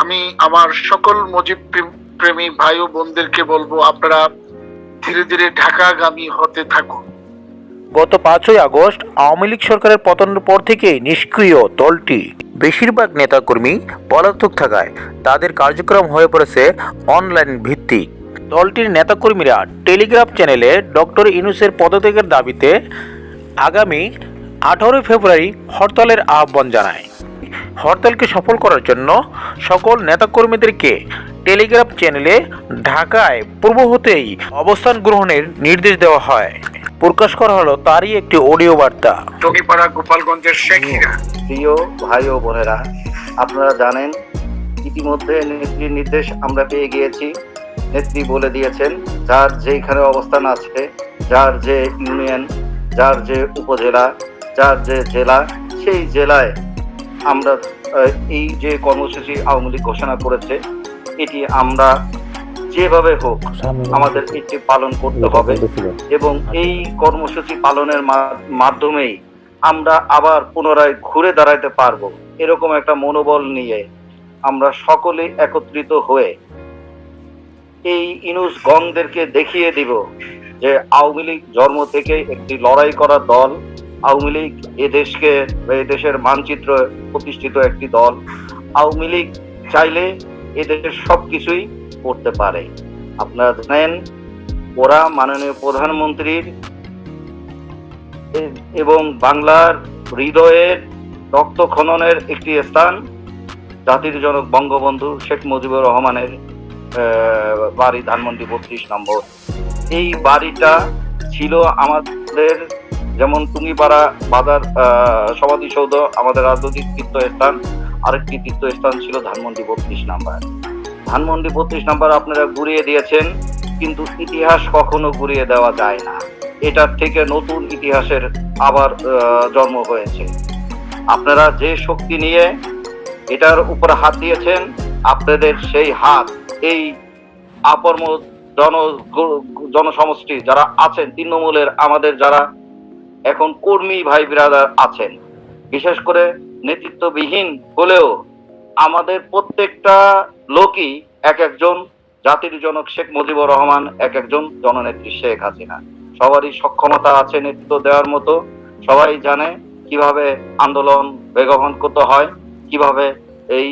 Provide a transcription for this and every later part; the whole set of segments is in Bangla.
আমি আমার সকল মুজিব প্রেমী ভাই ও বোনদেরকে বলবো, আপনারা ধীরে ধীরে ঢাকাগামী হতে থাকুন। গত 5ই আগস্ট আওয়ামী লীগ সরকারের পতনের পর থেকেই নিষ্ক্রিয় দলটি বেশিরভাগ নেতাকর্মী পলাতক থাকায় তাদের কার্যক্রম হয়ে পড়েছে অনলাইন ভিত্তিক। দলটির নেতাকর্মীরা টেলিগ্রাফ চ্যানেলে ডক্টর ইউনূসের পদত্যাগের দাবিতে আগামী 18 ফেব্রুয়ারি হরতালের আহ্বান জানায়। হরতালকে সফল করার জন্য সকল নেতাকর্মীদেরকে টেলিগ্রাফ চ্যানেলে ঢাকায় পূর্ব হতেই অবস্থান গ্রহণের নির্দেশ দেওয়া হয়। প্রকাশ করা হলো তারই একটি অডিও বার্তা। টঙ্গীপাড়া গোপালগঞ্জের শেখিরা। প্রিয় ভাই ও বোনেরা, আপনারা জানেন ইতিমধ্যে নেত্রীর নির্দেশ আমরা পেয়ে গিয়েছি। নেত্রী বলে দিয়েছেন যার যেখানে অবস্থান আছে, যার যে ইউনিয়ন, যার যে উপজেলা, যার যে জেলা, সেই জেলায় আমরা এই যে কর্মসূচি আওয়ামী লীগ ঘোষণা করেছে, এটি আমরা যেভাবে হোক আমাদের এটি পালন করতে হবে এবং এই কর্মসূচি পালনের মাধ্যমেই আমরা আবার পুনরায় ঘুরে দাঁড়াতে পারবো। এরকম একটা মনোবল নিয়ে আমরা সকলে একত্রিত হয়ে এই ইউনূস গংদেরকে দেখিয়ে দিব যে আওয়ামী লীগ জন্ম থেকে একটি লড়াই করা দল। আওয়ামী লীগ এদেশের মানচিত্র প্রতিষ্ঠিত একটি দল। আওয়ামী লীগ চাইলে এদেশের সবকিছুই করতে পারে। আপনারা জানেন ওরা মাননীয় প্রধানমন্ত্রীর এবং বাংলার হৃদয়ের রক্ত খননের একটি স্থান জাতির জনক বঙ্গবন্ধু শেখ মুজিবুর রহমানের বাড়ি ধানমন্ডি 32 নম্বর। এই বাড়িটা ছিল আমাদের, যেমন টুঙ্গিপাড়া বাজার সমাধিসৌধ আমাদের রাজনৈতিক তীর্থস্থান, আরেকটি তীর্থস্থান ছিল ধানমন্ডি 32 নম্বর। ধানমন্ডি 32 নম্বর আপনারা ঘুরিয়ে দিয়েছেন, কিন্তু ইতিহাস কখনো ঘুরিয়ে দেওয়া যায় না। এটার থেকে নতুন ইতিহাসের আবার জন্ম হয়েছে। আপনারা যে শক্তি নিয়ে এটার উপরে হাত দিয়েছেন, আপনাদের সেই হাত এই আপরম জনসমষ্টি যারা আছেন তৃণমূলের, আমাদের যারা এখন কর্মী ভাই বিরাদার আছেন, বিশেষ করে নেতৃত্ববিহীন হলেও আমাদের প্রত্যেকটা লোকই এক একজন জাতির জনক শেখ মুজিবুর রহমান, এক একজন জননেত্রী শেখ হাসিনা। সবারই সক্ষমতা আছে নেতৃত্ব দেওয়ার মতো। সবাই জানে কিভাবে আন্দোলন বেগবান করতে হয়, কিভাবে এই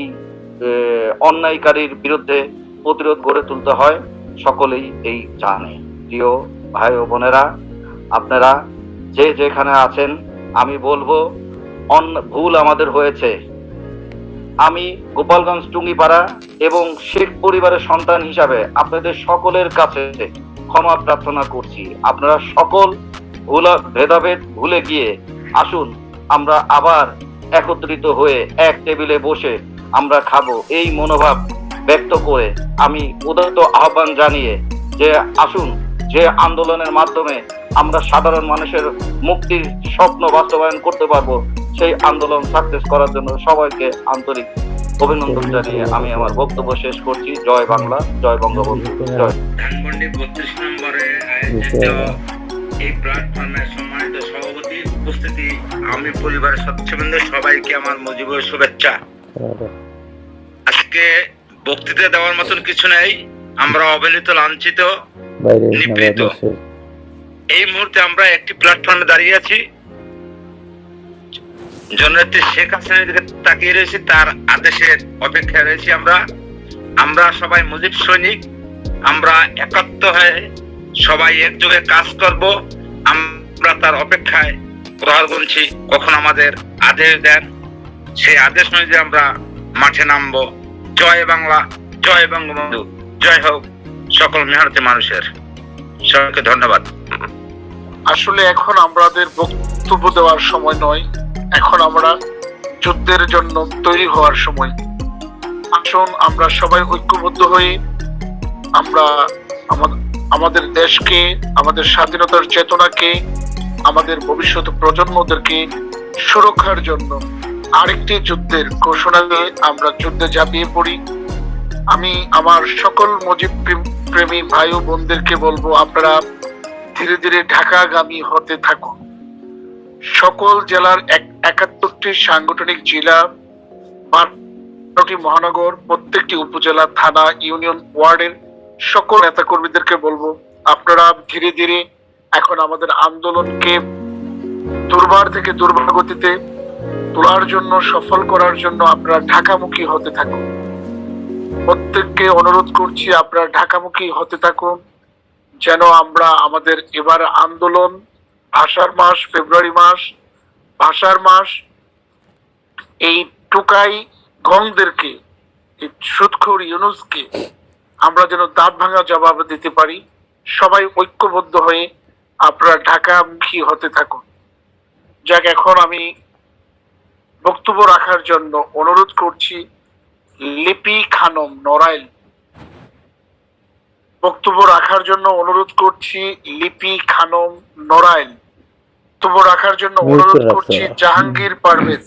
অন্যায়কারীর বিরুদ্ধে প্রতিরোধ গড়ে তুলতে হয়, সকলেই এই জানে। প্রিয় ভাই ও বোনেরা, আপনারা যে যেখানে আছেন, আমি বলবো ভুল আমাদের হয়েছে। আমি গোপালগঞ্জ টুঙ্গিপাড়া এবং শেখ পরিবারের সন্তান হিসাবে আপনাদের সকলের কাছে ক্ষমা প্রার্থনা করছি। আপনারা সকল ভেদাভেদ ভুলে গিয়ে আসুন আমরা আবার একত্রিত হয়ে এক টেবিলে বসে আমরা খাবো, এই মনোভাব ব্যক্ত করে আমি উদাত্ত আহ্বান জানিয়ে যে আসুন, যে আন্দোলনের মাধ্যমে আমরা সাধারণ মানুষের মুক্তির স্বপ্ন বাস্তবায়ন করতে পারবো, সেই আন্দোলন সাকসেস করার জন্য সবাইকে আন্তরিক অভিনন্দন জানিয়ে আমি আমার বক্তব্য শেষ করছি। জয় বাংলা, জয় বঙ্গবন্ধু, জয়। ধানমন্ডি 32 নম্বরে আয়োজিত এই প্ল্যাটফর্মের সম্মানিত সভাপতি, উপস্থিতি আমি পরিবারের সদস্যবৃন্দ, সবাইকে আমার মুজিবের শুভেচ্ছা। আজকে বক্তৃতা দেওয়ার মতন কিছু নেই, আমরা অবহেলিত, লাঞ্ছিত, নিপীড়িত। এই মুহূর্তে আমরা একটি প্ল্যাটফর্মে দাঁড়িয়ে আছি, জননেত্রী শেখ হাসিনার দিকে তাকিয়ে রয়েছি, তার আদেশের অপেক্ষায় রয়েছি। আমরা সবাই মুজিব সৈনিক, আমরা একাত্ম হয়ে সবাই একযোগে কাজ করব। আমরা তার অপেক্ষায় প্রহার গুনছি, কখন আমাদের আদেশ দেন, সেই আদেশ অনুযায়ী আমরা মাঠে নামবো। জয় বাংলা, জয় বঙ্গবন্ধু, জয় হোক সকল মেহনতি মানুষের। সবাইকে ধন্যবাদ। আসলে এখন আমাদের বক্তব্য দেওয়ার সময় নয়, এখন আমরা যুদ্ধের জন্য তৈরি হওয়ার সময়। আসুন আমরা সবাই ঐক্যবদ্ধ হয়ে আমরা আমাদের দেশকে, আমাদের স্বাধীনতার চেতনাকে, আমাদের ভবিষ্যৎ প্রজন্মদেরকে সুরক্ষার জন্য আরেকটি যুদ্ধের ঘোষণা দিয়ে আমরা যুদ্ধে ঝাঁপিয়ে পড়ি। আমি আমার সকল মুজিব প্রেমী ভাই ও বোনদেরকে বলবো, আপনারা ধীরে ধীরে ঢাকাগামী হতে থাকুন। সকল জেলার 71টি সাংগঠনিক জেলা মহানগর, প্রত্যেকটি উপজেলা, থানা, ইউনিয়ন, ওয়ার্ডের সকল নেতাকর্মীদেরকে বলবো, আপনারা ধীরে ধীরে এখন আমাদের আন্দোলনকে দুর্বার থেকে দুর্বার গতিতে তোলার জন্য, সফল করার জন্য আপনারা ঢাকামুখী হতে থাকুন। প্রত্যেককে অনুরোধ করছি আপনারা ঢাকামুখী হতে থাকুন, যেন আমরা আমাদের এবার আন্দোলন ভাষার মাস, ফেব্রুয়ারি মাস, ভাষার মাস, এই টুকাই গংদেরকে, এই সুদখোর ইউনুসকে আমরা যেন দাঁত ভাঙা জবাব দিতে পারি। সবাই ঐক্যবদ্ধ হয়ে আপনারা ঢাকামুখী হতে থাকুন। যাক, এখন আমি বক্তব্য রাখার জন্য অনুরোধ করছি লিপি খানম নড়াইল। বক্তব্য রাখার জন্য অনুরোধ করছি লিপি খানম নড়াইল। বক্তব্য রাখার জন্য অনুরোধ করছি জাহাঙ্গীর পারভেজ।